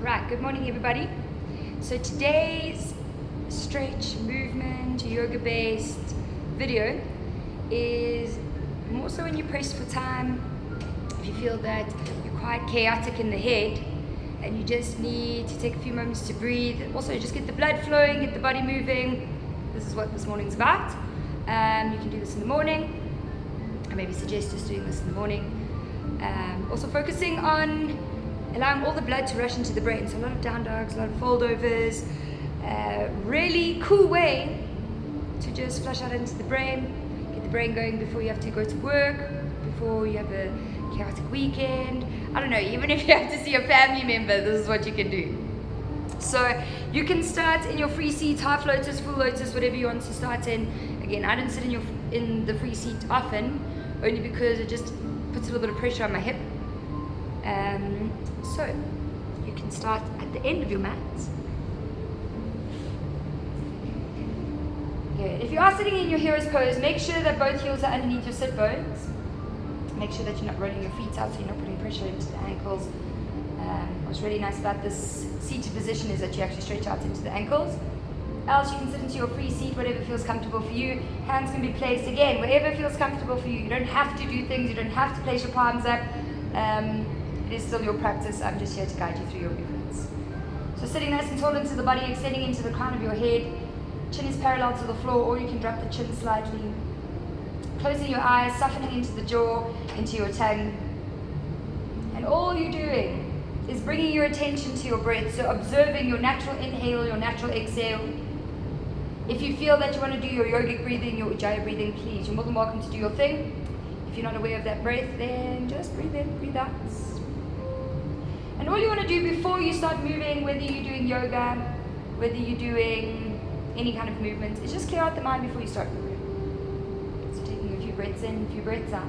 Right, good morning everybody. So today's stretch, movement, yoga based video is more so when you're pressed for time, if you feel that you're quite chaotic in the head and you just need to take a few moments to breathe. Also just get the blood flowing, get the body moving. This is what this morning's about. You can do this in the morning. I maybe suggest just doing this in the morning. Also focusing on allowing all the blood to rush into the brain. So a lot of down dogs, a lot of foldovers. Really cool way to just flush out into the brain, get the brain going before you have to go to work, before you have a chaotic weekend. I don't know, even if you have to see a family member, this is what you can do. So you can start in your free seat, half lotus, full lotus, whatever you want to start in. Again, I don't sit in the free seat often, only because it just puts a little bit of pressure on my hip. So you can start at the end of your mat. Good. If you are sitting in your hero's pose, make sure that both heels are underneath your sit bones. Make sure that you're not rolling your feet out so you're not putting pressure into the ankles. What's really nice about this seated position is that you actually stretch out into the ankles. Else you can sit into your free seat, whatever feels comfortable for you. Hands can be placed, again, wherever feels comfortable for you. You don't have to do things, you don't have to place your palms up. It is still your practice. I'm just here to guide you through your movements. So sitting nice and tall into the body, extending into the crown of your head. Chin is parallel to the floor, or you can drop the chin slightly. Closing your eyes, softening into the jaw, into your tongue. And all you're doing is bringing your attention to your breath. So observing your natural inhale, your natural exhale. If you feel that you want to do your yogic breathing, your ujjayi breathing, please, you're more than welcome to do your thing. If you're not aware of that breath, then just breathe in, breathe out. And all you want to do before you start moving, whether you're doing yoga, whether you're doing any kind of movement, is just clear out the mind before you start moving. So taking a few breaths in, a few breaths out.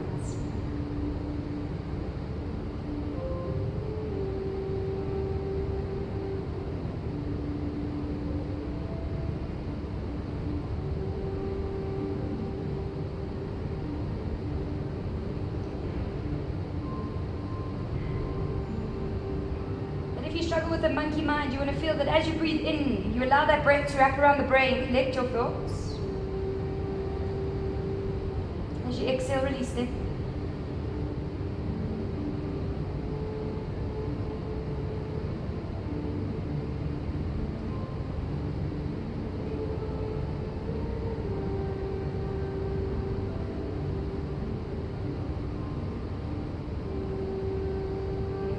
If you struggle with a monkey mind, you want to feel that as you breathe in, you allow that breath to wrap around the brain, collect your thoughts. As you exhale, release them.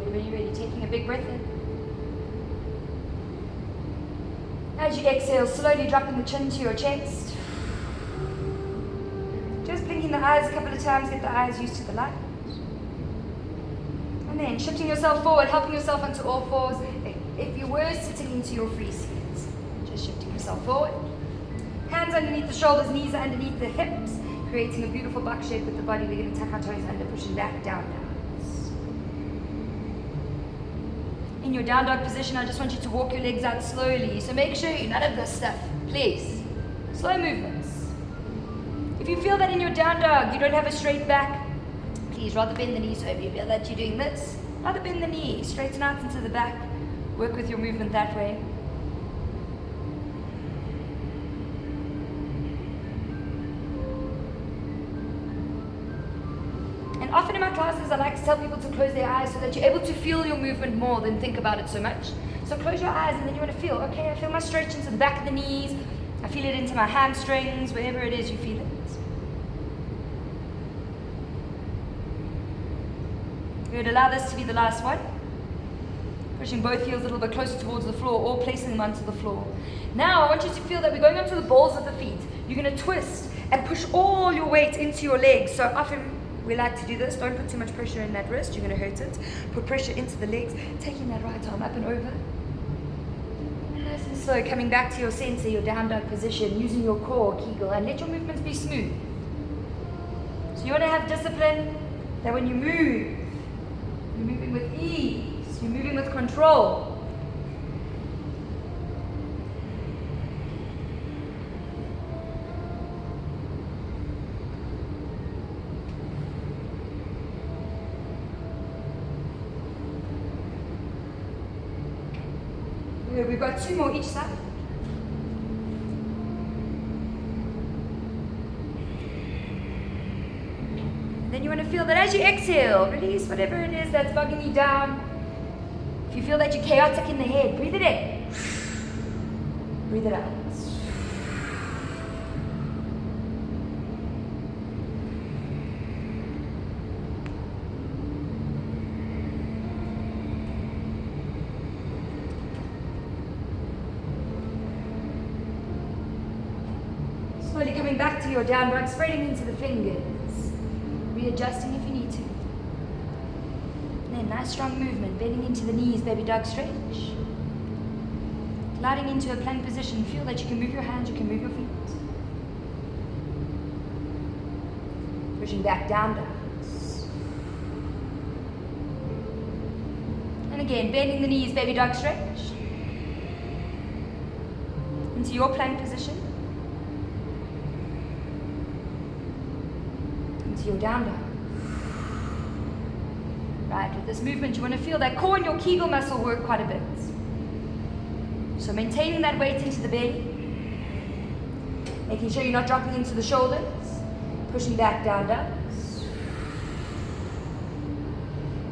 When you're ready, taking a big breath in. As you exhale, slowly dropping the chin to your chest. Just blinking the eyes a couple of times, get the eyes used to the light. And then shifting yourself forward, helping yourself onto all fours. If you were sitting into your free seat, just shifting yourself forward. Hands underneath the shoulders, knees are underneath the hips, creating a beautiful buck shape with the body. We're going to tuck our toes under, pushing back, down, down. In your down dog position, I just want you to walk your legs out slowly. So make sure none of this stuff, please. Slow movements. If you feel that in your down dog, you don't have a straight back, please rather bend the knee. So if you feel that you're doing this, rather bend the knee, straighten out into the back. Work with your movement that way. And often in my classes, I like to tell people to close their eyes so that you're able to feel your movement more than think about it so much. So close your eyes and then you want to feel, okay, I feel my stretch into the back of the knees. I feel it into my hamstrings, wherever it is you feel it. Good, allow this to be the last one. Pushing both heels a little bit closer towards the floor or placing them onto the floor. Now I want you to feel that we're going onto the balls of the feet. You're going to twist and push all your weight into your legs. So often we like to do this. Don't put too much pressure in that wrist. You're going to hurt it. Put pressure into the legs. Taking that right arm up and over. Nice and slow. Coming back to your center, your down dog position. Using your core, Kegel. And let your movements be smooth. So you want to have discipline. That when you move, you're moving with ease. You're moving with control. Good, we've got 2 more each side. And then you want to feel that as you exhale, release whatever it is that's bugging you down. If you feel that you're chaotic in the head, breathe it in. Breathe it out. Slowly coming back to your down dog, spreading into the fingers, readjusting if you need to. And then nice strong movement, bending into the knees, baby dog stretch. Gliding into a plank position, feel that you can move your hands, you can move your feet. Pushing back, down dogs. And again, bending the knees, baby dog stretch. Into your plank position. Your down dog. Right, with this movement you want to feel that core and your Kegel muscle work quite a bit. So maintaining that weight into the belly, making sure you're not dropping into the shoulders, pushing back, down dogs.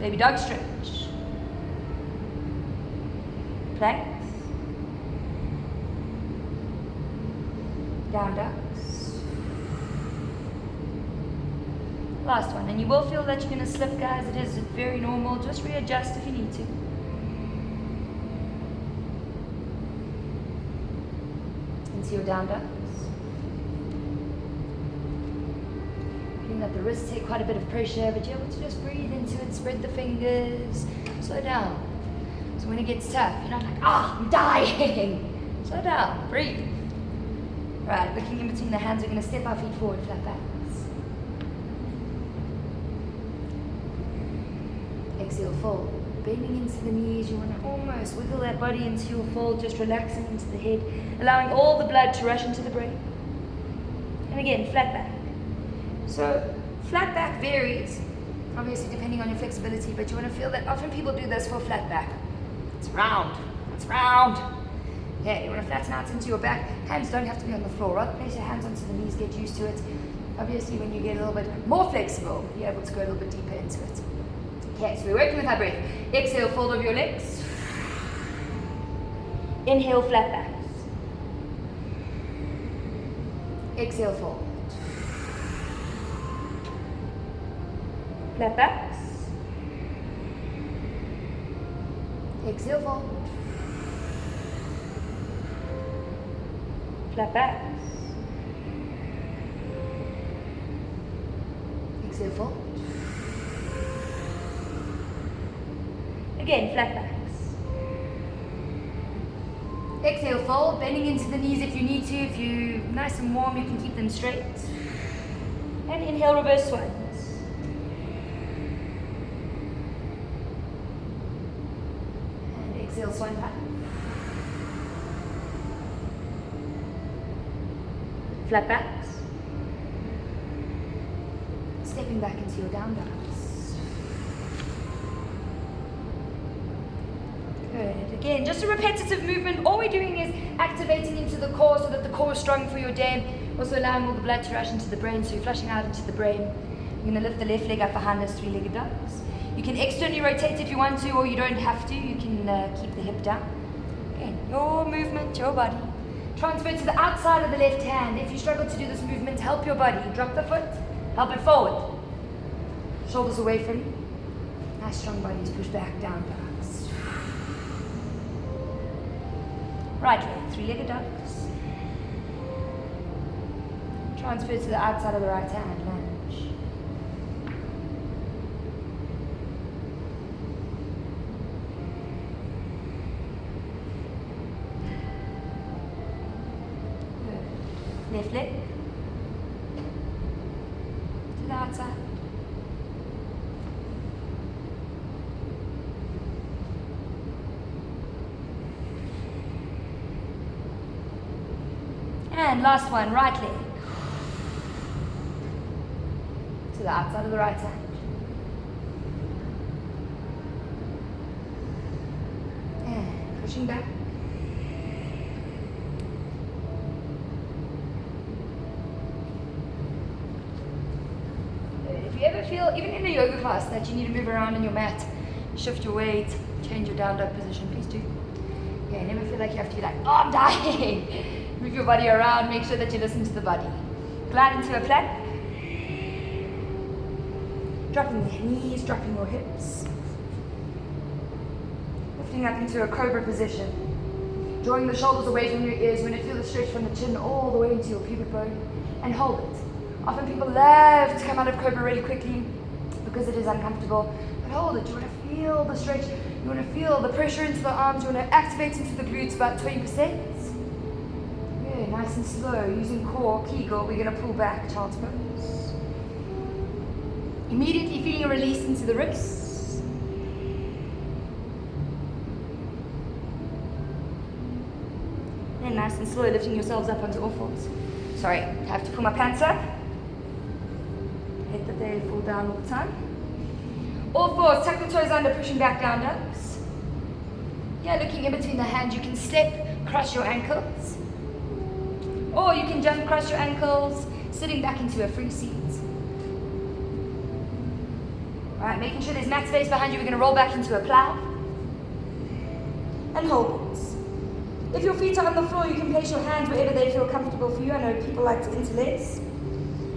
Baby dog stretch. Planks. Down dogs. Last one, and you will feel that you're going to slip, guys. It is very normal. Just readjust if you need to. Into your down dogs. Feeling that the wrists take quite a bit of pressure, but you're able to just breathe into it, spread the fingers, slow down. So when it gets tough, you're not like, I'm dying. Slow down, breathe. Right, looking in between the hands, we're going to step our feet forward, flat backs. Exhale, fold. Bending into the knees, you want to almost wiggle that body into your fold, just relaxing into the head, allowing all the blood to rush into the brain. And again, flat back. So, flat back varies, obviously depending on your flexibility, but you want to feel that often people do this for flat back. It's round. It's round. Yeah, you want to flatten out into your back. Hands don't have to be on the floor, right? Place your hands onto the knees, get used to it. Obviously, when you get a little bit more flexible, you're able to go a little bit deeper into it. Okay, so we're working with our breath. Exhale, fold over your legs. Inhale, flat backs. Exhale, fold. Flat backs. Exhale, fold. Flat backs. Exhale, fold. Again, flat backs. Exhale, fold, bending into the knees if you need to. If you're nice and warm, you can keep them straight. And inhale, reverse swans. And exhale, swan back. Flat backs. Stepping back into your down dogs. Good. Again, just a repetitive movement. All we're doing is activating into the core so that the core is strong for your day. Also allowing all the blood to rush into the brain, so you're flushing out into the brain. You're going to lift the left leg up behind those 3-legged dogs. You can externally rotate if you want to, or you don't have to. You can keep the hip down. Again, your movement, your body. Transfer to the outside of the left hand. If you struggle to do this movement, help your body. Drop the foot, help it forward. Shoulders away from you. Nice strong bodies, push back, down dogs. Right leg, 3-legged dogs. Transfer to the outside of the right hand, lunge. Good. Left leg. To the outside. And last one, right leg. To the outside of the right hand. And pushing back. feel, even in a yoga class, that you need to move around on your mat, shift your weight, change your down dog position, please do. Okay, never feel like you have to be like, oh, I'm dying. Move your body around, make sure that you listen to the body. Glide into a plank. Dropping your knees, dropping your hips. Lifting up into a cobra position. Drawing the shoulders away from your ears. You're going to feel the stretch from the chin all the way into your pubic bone. And hold it. Often people love to come out of cobra really quickly because it is uncomfortable. But hold it. You want to feel the stretch. You want to feel the pressure into the arms. You want to activate into the glutes about 20%. Yeah, nice and slow. Using core, Kegel, we're going to pull back, child's pose. Immediately feeling a release into the wrists. And nice and slow, lifting yourselves up onto all fours. Sorry, I have to pull my pants up. Hit that they fall down all the time. All fours, tuck the toes under, pushing back down dogs. Yeah, looking in between the hands, you can step, cross your ankles. Or you can jump, cross your ankles, sitting back into a free seat. All right, making sure there's mat space behind you. We're going to roll back into a plow. And hold it. If your feet are on the floor, you can place your hands wherever they feel comfortable for you. I know people like to interlace.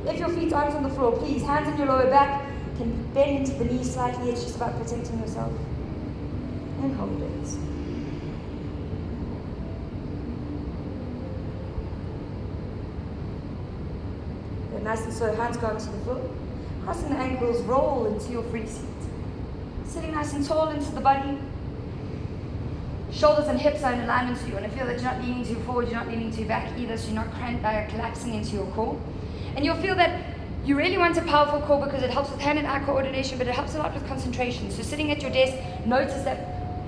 If your feet aren't on the floor, please, hands on your lower back. You can bend into the knees slightly. It's just about protecting yourself. And hold it. Good, nice and slow, hands go onto the floor. Crossing the ankles, roll into your free seat. Sitting nice and tall into the body. Shoulders and hips are in alignment, so you want to feel that you're not leaning too forward, you're not leaning too back either, so you're not collapsing into your core. And you'll feel that you really want a powerful core because it helps with hand and eye coordination, but it helps a lot with concentration. So sitting at your desk, notice that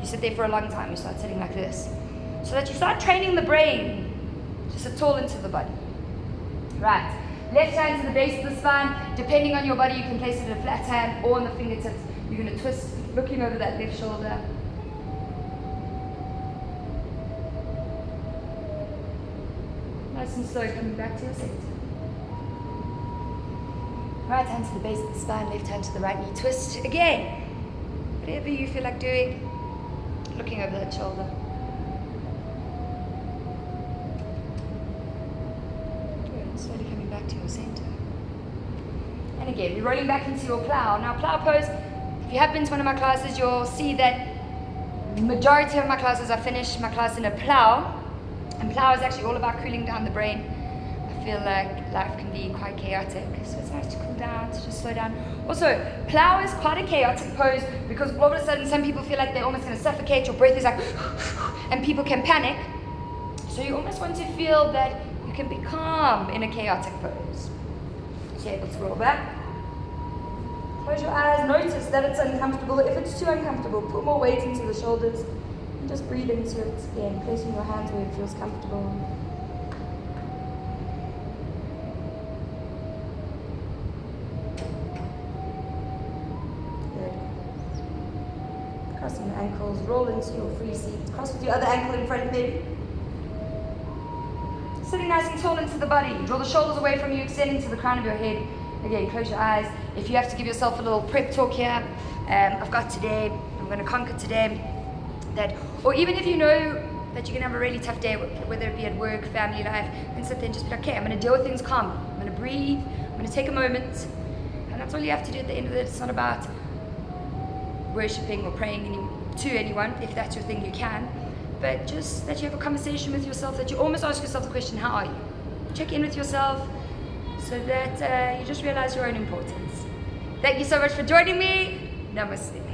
you sit there for a long time, you start sitting like this. So that you start training the brain to sit tall into the body. Right, left hand to the base of the spine. Depending on your body, you can place it in a flat hand or on the fingertips. You're going to twist, looking over that left shoulder. Nice and slow, coming back to your center. Right hand to the base of the spine, left hand to the right knee. Twist again. Whatever you feel like doing. Looking over that shoulder. Good. Slowly coming back to your center. And again, we're rolling back into your plow. Now, plow pose, if you have been to one of my classes, you'll see that the majority of my classes, I finish my class in a plow. And plow is actually all about cooling down the brain. I feel like life can be quite chaotic, so it's nice to cool down, to just slow down. Also, plow is quite a chaotic pose because all of a sudden some people feel like they're almost going to suffocate, your breath is like, and people can panic. So you almost want to feel that you can be calm in a chaotic pose. So able to roll back. Close your eyes, notice that it's uncomfortable. If it's too uncomfortable, put more weight into the shoulders. Just breathe into it again, placing your hands where it feels comfortable. Good. Crossing the ankles, roll into your free seat. Cross with your other ankle in front maybe. Sitting nice and tall into the body. Draw the shoulders away from you, extending to the crown of your head. Again, close your eyes. If you have to give yourself a little prep talk here, I've got today, I'm going to conquer today. That, or even if you know that you're going to have a really tough day, whether it be at work, family life, and sit there and just be like, okay, I'm going to deal with things calm. I'm going to breathe. I'm going to take a moment. And that's all you have to do at the end of it. It's not about worshipping or praying to anyone. If that's your thing, you can. But just that you have a conversation with yourself, that you almost ask yourself the question, how are you? Check in with yourself so that you just realize your own importance. Thank you so much for joining me. Namaste.